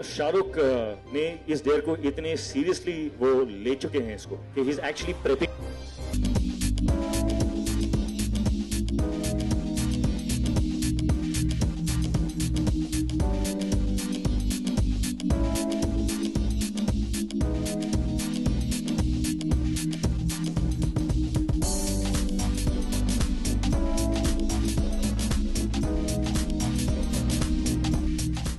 शाहरुख ने इस डेयर को इतने सीरियसली वो ले चुके हैं इसको कि he is actually prepping.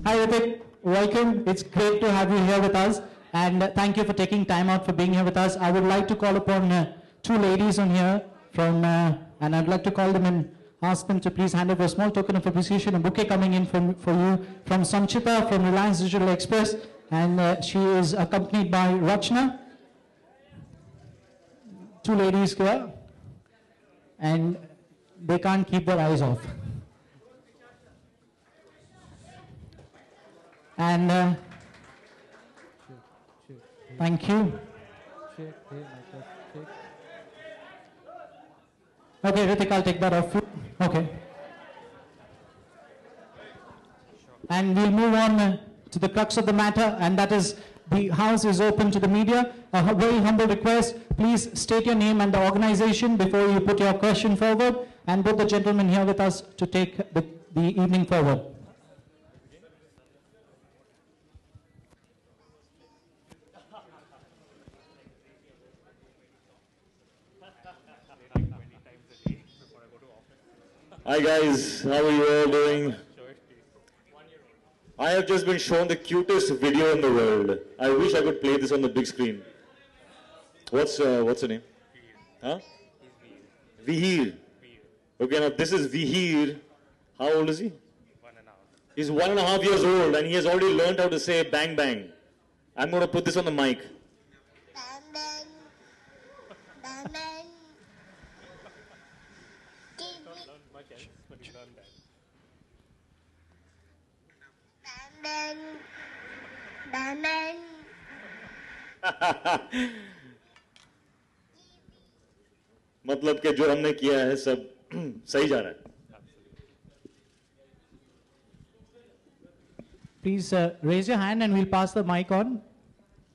Hi Ritik, welcome. It's great to have you here with us, and thank you for taking time out for being here with us. I would like to call upon two ladies on here from, and I'd like to call them and ask them to please hand over a small token of appreciation, a bouquet coming in for you from Sanchita from Reliance Digital Express, and she is accompanied by Rachna. Two ladies here, and they can't keep their eyes off. And thank you. Okay, Ritik, I'll take that off. Okay. And we'll move on to the crux of the matter, and that is the house is open to the media. A very humble request, please state your name and the organization before you put your question forward, and both the gentlemen here with us to take the evening forward. Hi guys, how are you all doing? I have just been shown the cutest video in the world. I wish I could play this on the big screen. What's the name? Huh? Vihir. Okay, now this is Vihir. How old is he? 1.5. He's 1.5 years old and he has already learned how to say bang bang. I'm going to put this on the mic. Bang bang. Bang bang. Bang bang. Bang bang. मतलब कि जो हमने किया है सब सही जा रहा है. Please raise your hand and we'll pass the mic on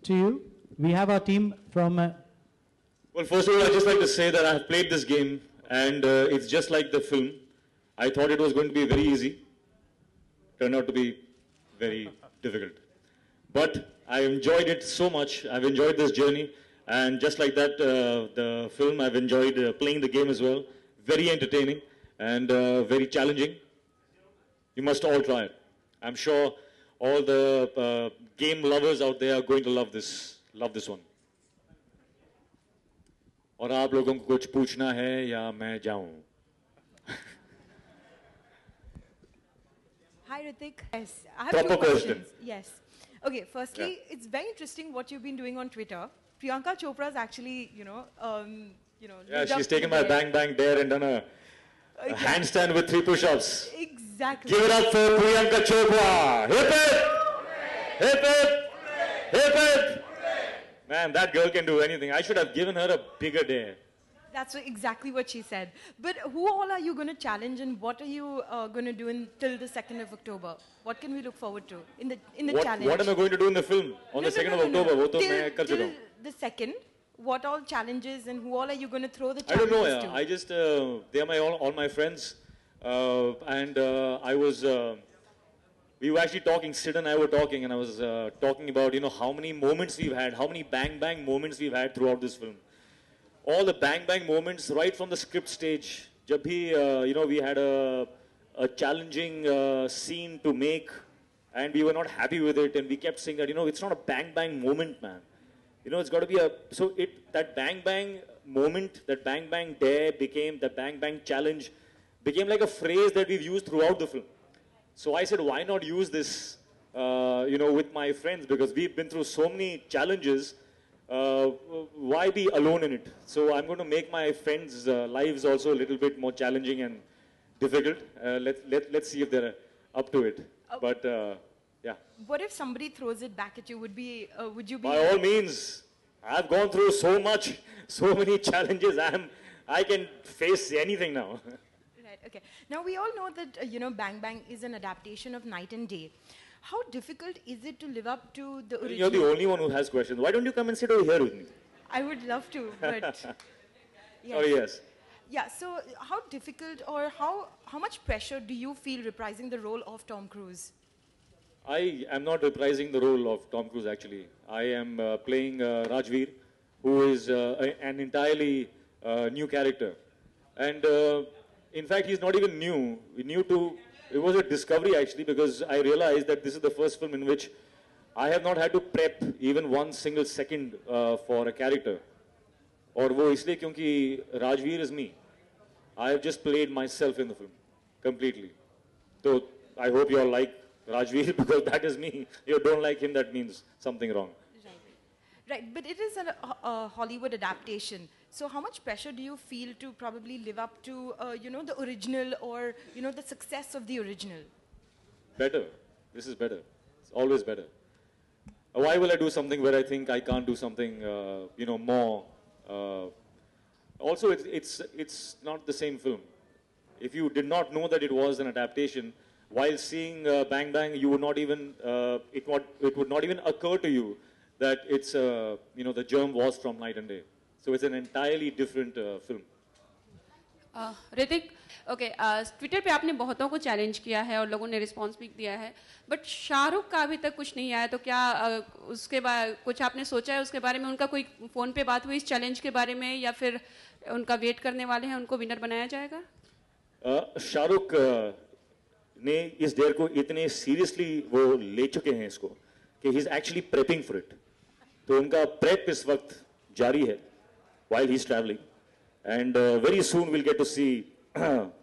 to you. We have our team from... Well, first of all, I'd just like to say that I have played this game and it's just like the film. I thought it was going to be very easy. Turned out to be very difficult. But I enjoyed it so much. I've enjoyed this journey. And just like that, the film, I've enjoyed playing the game as well. Very entertaining and very challenging. You must all try it. I'm sure all the game lovers out there are going to love this one. और आप लोगों को कुछ पूछना है या मैं जाऊं? Hi Ritik. Yes, I have Proper two questions. question. Yes. Okay, firstly, it's very interesting what you've been doing on Twitter. Priyanka Chopra is actually, Yeah, lived up she's to taken my the- bang bang dare and done a handstand with 3 push-ups. Exactly. Give it up for Priyanka Chopra. Hip it! Hip it! Hip it! Man, that girl can do anything. I should have given her a bigger dare. That's exactly what she said. But who all are you going to challenge, and what are you going to do till the 2nd of October? What can we look forward to in the challenge? What am I going to do in the film on the 2nd of October? वो तो Till मैं कर चुका हूँ. the 2nd, what all challenges and who all are you going to throw the I don't challenges know. to? I just they are all my friends, and I was. We were actually talking. Sid and I were talking, and I was talking about how many moments we've had, how many bang bang moments we've had throughout this film. All the bang bang moments right from the script stage. जब भी we had a challenging scene to make, and we were not happy with it, and we kept saying that it's not a bang bang moment, man. It's got to be that bang bang moment, that bang bang dare became, that bang bang challenge became like a phrase that we've used throughout the film. So I said, why not use this, with my friends, because we've been through so many challenges. Why be alone in it? So I'm going to make my friends' lives also a little bit more challenging and difficult. Let's see if they're up to it. But yeah. What if somebody throws it back at you? Would you be? By all means, I've gone through so much, so many challenges. I can face anything now. Right. Okay. Now we all know that Bang Bang is an adaptation of Night and Day. How difficult is it to live up to the original? You're the only one who has questions. Why don't you come and sit over here with me? I would love to, but Oh, yes. yeah. So how difficult or how much pressure do you feel reprising the role of Tom Cruise? I am not reprising the role of Tom Cruise actually. I am playing Rajveer, who is an entirely new character. And in fact, he's not even new. It was a discovery actually, because I realized that this is the first film in which I have not had to prep even one single second for a character. और वो इसलिए क्योंकि Rajveer is me. I have just played myself in the film completely. So I hope you all like Rajveer because that is me. You don't like him, that means something wrong. Right, but it is a Hollywood adaptation. So how much pressure do you feel to probably live up to, the original or, the success of the original? Better. This is better. It's always better. Why will I do something where I think I can't do something, more? Also, it's not the same film. If you did not know that it was an adaptation, while seeing Bang Bang, you would not even it would not even occur to you that it's the germ was from Night and Day. So it's an entirely different film. Hrithik, okay, Twitter पे आपने बहुतों को challenge किया है और लोगों ने response भी दिया है, बट शाहरुख का अभी तक कुछ नहीं आया, तो क्या उसके बाद कुछ आपने सोचा है उसके बारे में? उनका कोई फोन पे बात हुई इस चैलेंज के बारे में, या फिर उनका वेट करने वाले हैं, उनको विनर बनाया जाएगा? शाहरुख ने इस डेयर को इतने सीरियसली वो ले चुके हैं इसको कि he is actually prepping for it. तो उनका प्रेप इस वक्त जारी है while he's traveling, and very soon we'll get to see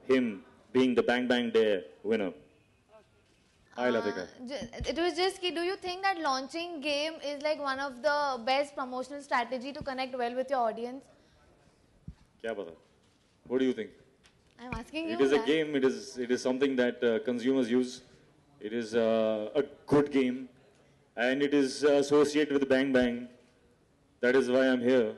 him being the Bang Bang Day winner. Hi Latika. It was just, do you think that launching game is like one of the best promotional strategy to connect well with your audience? क्या पता? What do you think? I'm asking you. It is a that. game. It is something that consumers use. It is a good game, and it is associated with Bang Bang. That is why I'm here.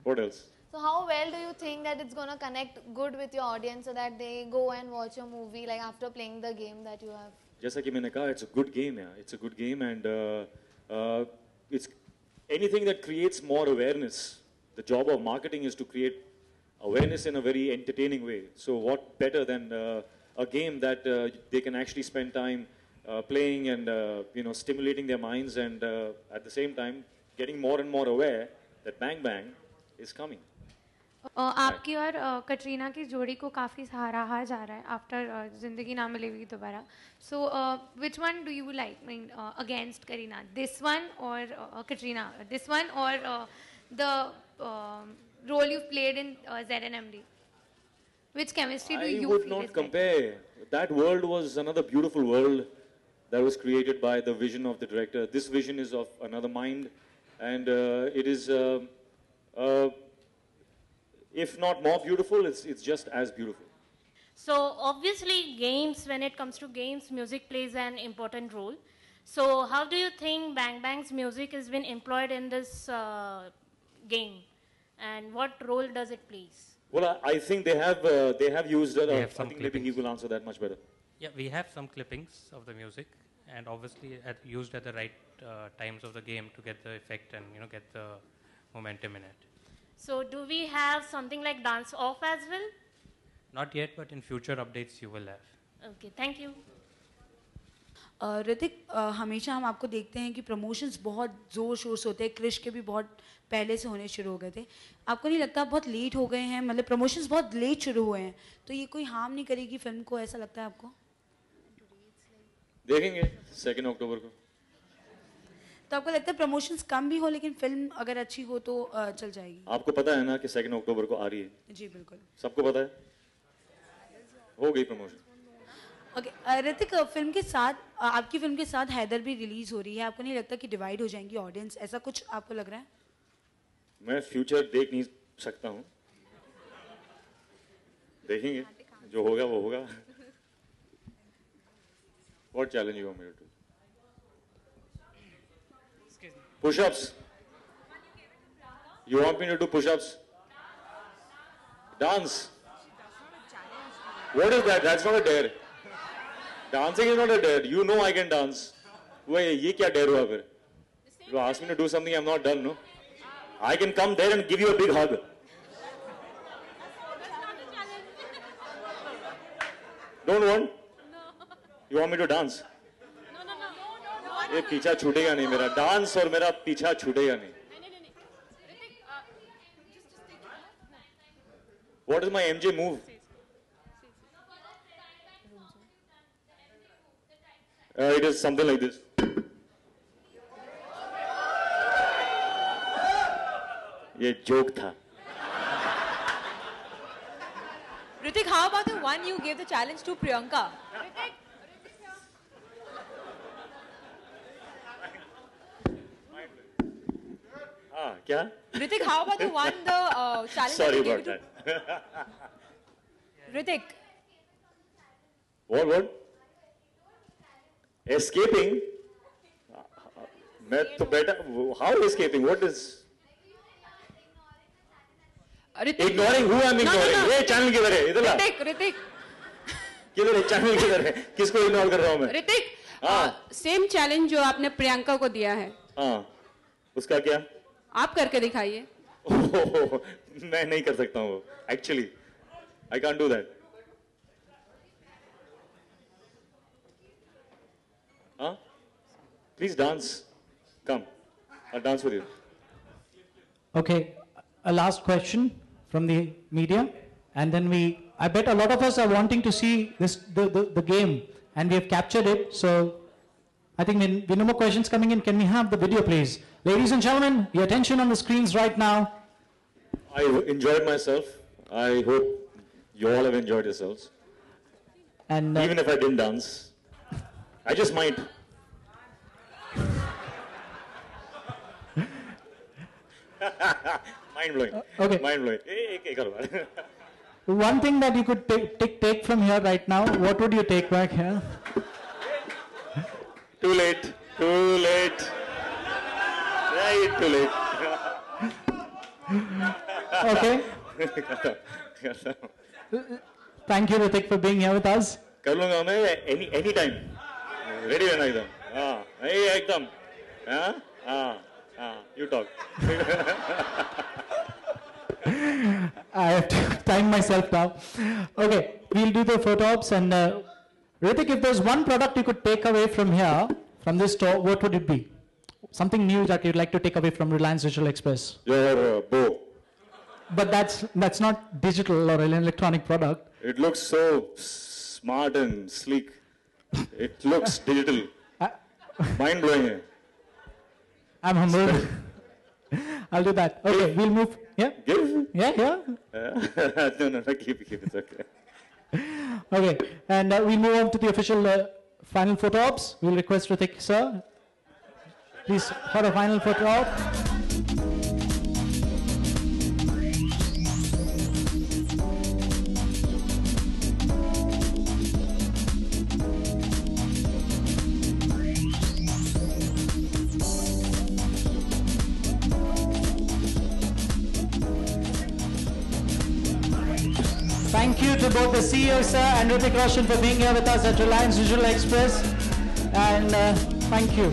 What else? So how well do you think that it's gonna connect good with your audience so that they go and watch your movie like after playing the game that you have? जैसा कि मैंने कहा, it's a good game, yeah. It's a good game, and it's anything that creates more awareness. The job of marketing is to create awareness in a very entertaining way. So what better than a game that they can actually spend time playing and stimulating their minds, and at the same time getting more and more aware that Bang Bang is coming. आपकी और कटरीना की जोड़ी को काफ़ी सराहा जा रहा है आफ्टर जिंदगी Na Milegi Dobara. So which one do you like, mean against Kareena, this one or Katrina, this one or the role you've played in ZNMD? Which chemistry do you feel? I would not compare. That world was another beautiful world that was created by the vision of the director. This vision is of another mind, and it is, if not more beautiful, it's just as beautiful. So obviously games, when it comes to games, music plays an important role. So how do you think Bang Bang's music has been employed in this game? And what role does it play? Well, I think they have used it. They have I some think maybe he will answer that much better. Yeah, we have some clippings of the music, and obviously used at the right times of the game to get the effect and get the momentum in it. So do we have something like dance off as well? Not yet, but in future updates you will have. Okay, thank you. Hrithik, हमेशा हम आपको देखते हैं कि promotions बहुत ज़ोर शोर से होते हैं. क्रिश के भी बहुत पहले से होने शुरू हो गए थे. आपको नहीं लगता बहुत लेट हो गए हैं, मतलब प्रमोशंस बहुत लेट शुरू हुए हैं, तो ये कोई हार्म नहीं करेगी फिल्म को, ऐसा लगता है आपको? देखेंगे 2 अक्टूबर को. तो आपको लगता है प्रमोशंस कम भी हो लेकिन फिल्म अगर अच्छी हो तो चल जाएगी? आपको पता है ना कि 2 अक्टूबर को आ रही है? जी बिल्कुल, सबको पता है. हो गई प्रमोशन. ओके, ऋतिक, फिल्म के साथ आपकी फिल्म के साथ हैदर भी रिलीज हो रही है. आपको नहीं लगता कि डिवाइड हो जाएंगी ऑडियंस, ऐसा कुछ आपको लग रहा है? मैं फ्यूचर देख नहीं सकता हूँ. देखेंगे, जो होगा वो होगा. What challenge you want me to do? Push-ups. You want me to do push-ups? Dance. What is that? That's not a dare. Dancing is not a dare. You know I can dance. Wait, ये क्या dare हुआ फिर? You ask me to do something I'm not done, no? I can come there and give you a big hug. Don't want? You want me to dance? ये पीछा छूटेगा नहीं मेरा. Dance और मेरा पीछा छूटेगा नहीं. What is my MJ move? It is something like this. ये joke था. Ritik, how about the one you gave the challenge to Priyanka? हाँ क्या? Ritik, how about the one challenge Sorry that you gave about to that. Ritik? What? Escaping? मैं तो बेटा. How escaping? What is? Ignoring? Who I'm ignoring? ये channel किधर है? इधर ला. ऋतिक किधर है? Channel किधर है? किसको ignore कर रहा हूँ मैं? ऋतिक सेम चैलेंज जो आपने प्रियंका को दिया है. हाँ. उसका क्या? आप करके दिखाइए. मैं नहीं कर सकता हूँ. Actually, I can't do that. Huh? Please dance. Come. I'll dance with you. Okay, a last question from the media, and then I bet a lot of us are wanting to see the game, and we have captured it, so I think we no more questions coming in. Can we have the video, please? Ladies and gentlemen, your attention on the screens right now. I enjoyed myself. I hope you all have enjoyed yourselves. And even if I didn't dance, I just might. Mind blowing. Okay. Mind blowing. Hey, karo. One thing that you could take from here right now, what would you take back here? Too late. Too late. Right, too late. Okay. Thank you, Ritik, for being here with us. कर लूँगा मैं any time. Ready रहना एकदम. हाँ, एकदम. हाँ, you talk. I have to time myself now. Okay, we'll do the photo ops, and Ritik, if there's one product you could take away from here, from this store, what would it be? Something new that you'd like to take away from Reliance Digital Express? Your bow. But that's not digital or an electronic product. It looks so smart and sleek. It looks digital. Mind blowing. I'm humbled. I'll do that. Okay, we'll move. Yeah? Give? Yeah. No, keep it. It's okay. Okay, and we'll move on to the official final photo ops. We'll request Ritik, sir, please, for a final photo op. Thank you to both the CEO, sir, and Ritik Roshan for being here with us at Reliance Digital Express. And thank you.